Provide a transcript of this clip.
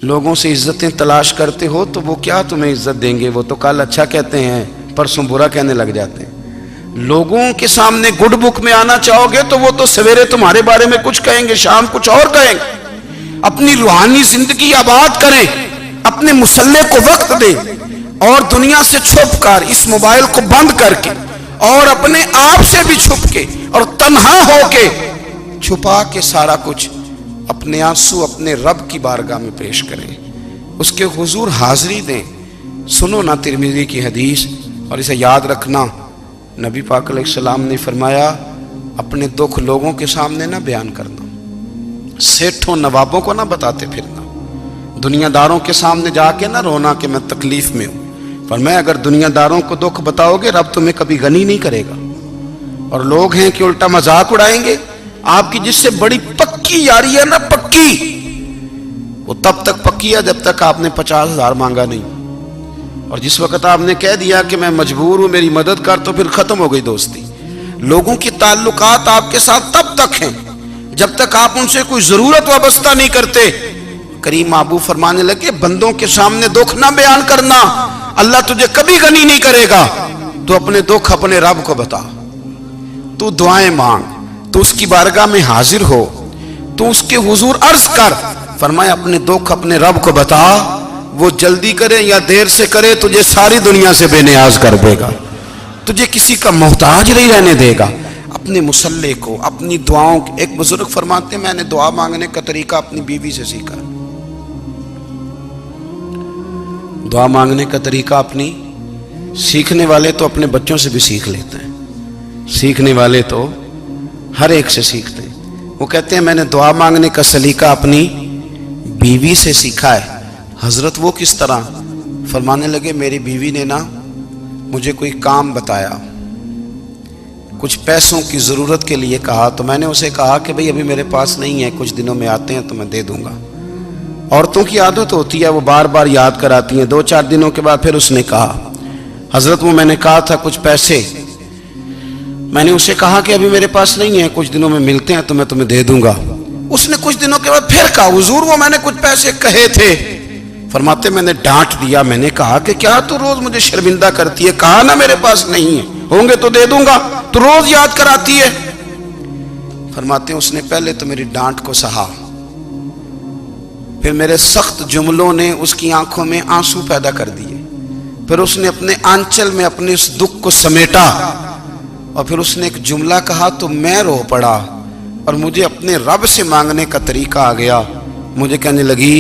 لوگوں سے عزتیں تلاش کرتے ہو تو وہ کیا تمہیں عزت دیں گے؟ وہ تو کل اچھا کہتے ہیں، پرسوں برا کہنے لگ جاتے ہیں۔ لوگوں کے سامنے گڈ بک میں آنا چاہو گے تو وہ تو سویرے تمہارے بارے میں کچھ کہیں گے، شام کچھ اور کہیں گے۔ اپنی روحانی زندگی آباد کریں، اپنے مسلح کو وقت دیں، اور دنیا سے چھپ کر، اس موبائل کو بند کر کے، اور اپنے آپ سے بھی چھپ کے اور تنہا ہو کے، چھپا کے سارا کچھ اپنے آنسو اپنے رب کی بارگاہ میں پیش کریں، اس کے حضور حاضری دیں۔ سنو نا ترمذی کی حدیث، اور اسے یاد رکھنا، نبی پاک علیہ السلام نے فرمایا اپنے دکھ لوگوں کے سامنے نہ بیان کرنا، سیٹھوں نوابوں کو نہ بتاتے پھرنا، دنیا داروں کے سامنے جا کے نہ رونا کہ میں تکلیف میں ہوں۔ فرمایا اگر دنیا داروں کو دکھ بتاؤ گے رب تمہیں کبھی غنی نہیں کرے گا۔ اور لوگ ہیں کہ الٹا مذاق اڑائیں گے آپ کی، جس سے بڑی پکی یاری ہے نا، پکی، وہ تب تک پکی ہے جب تک آپ نے 50,000 مانگا نہیں، اور جس وقت آپ نے کہہ دیا کہ میں مجبور ہوں میری مدد کر، تو پھر ختم ہو گئی دوستی۔ لوگوں کی تعلقات آپ کے ساتھ تب تک ہیں جب تک آپ ان سے کوئی ضرورت وابستہ نہیں کرتے۔ کریم ابو فرمانے لگے بندوں کے سامنے دکھ نہ بیان کرنا، اللہ تجھے کبھی غنی نہیں کرے گا۔ تو اپنے دکھ اپنے رب کو بتا، تو دعائیں مانگ، تو اس کی بارگاہ میں حاضر ہو، تو اس کے حضور عرض کر۔ فرمایا اپنے دکھ اپنے رب کو بتا، وہ جلدی کرے یا دیر سے کرے تجھے ساری دنیا سے بے نیاز کر دے گا، تجھے کسی کا محتاج نہیں رہنے دے گا۔ اپنے مسلح کو، اپنی دعاؤں، ایک بزرگ فرماتے ہیں میں نے دعا مانگنے کا طریقہ اپنی بیوی سے سیکھا، دعا مانگنے کا طریقہ اپنی، سیکھنے والے تو اپنے بچوں سے بھی سیکھ لیتے ہیں، سیکھنے والے تو ہر ایک سے سیکھتے ہیں۔ وہ کہتے ہیں میں نے دعا مانگنے کا سلیقہ اپنی بیوی سے سیکھا ہے۔ حضرت وہ کس طرح؟ فرمانے لگے میری بیوی نے نا مجھے کوئی کام بتایا، کچھ پیسوں کی ضرورت کے لیے کہا، تو میں نے اسے کہا کہ بھئی ابھی میرے پاس نہیں ہے، کچھ دنوں میں آتے ہیں تو میں دے دوں گا۔ عورتوں کی عادت ہوتی ہے وہ بار بار یاد کراتی ہیں، 2-4 دنوں کے بعد پھر اس نے کہا حضرت وہ میں نے کہا تھا کچھ پیسے، میں نے اسے کہا کہ ابھی میرے پاس نہیں ہے، کچھ دنوں میں ملتے ہیں تو میں تمہیں دے دوں گا۔ اس نے کچھ دنوں کے بعد پھر کہا حضور وہ میں نے کچھ پیسے کہے تھے۔ فرماتے میں نے ڈانٹ دیا، میں نے کہا کہ کیا تو روز مجھے شرمندہ کرتی ہے، کہا نا میرے پاس نہیں ہے، ہوں گے تو دے دوں گا، تو روز یاد کراتی ہے۔ فرماتے ہیں اس نے پہلے تو میری ڈانٹ کو سہا، پھر میرے سخت جملوں نے اس کی آنکھوں میں آنسو پیدا کر دیے، پھر اس نے اپنے آنچل میں اپنے اس دکھ کو سمیٹا، اور پھر اس نے ایک جملہ کہا تو میں رو پڑا، اور مجھے اپنے رب سے مانگنے کا طریقہ آ گیا۔ مجھے کہنے لگی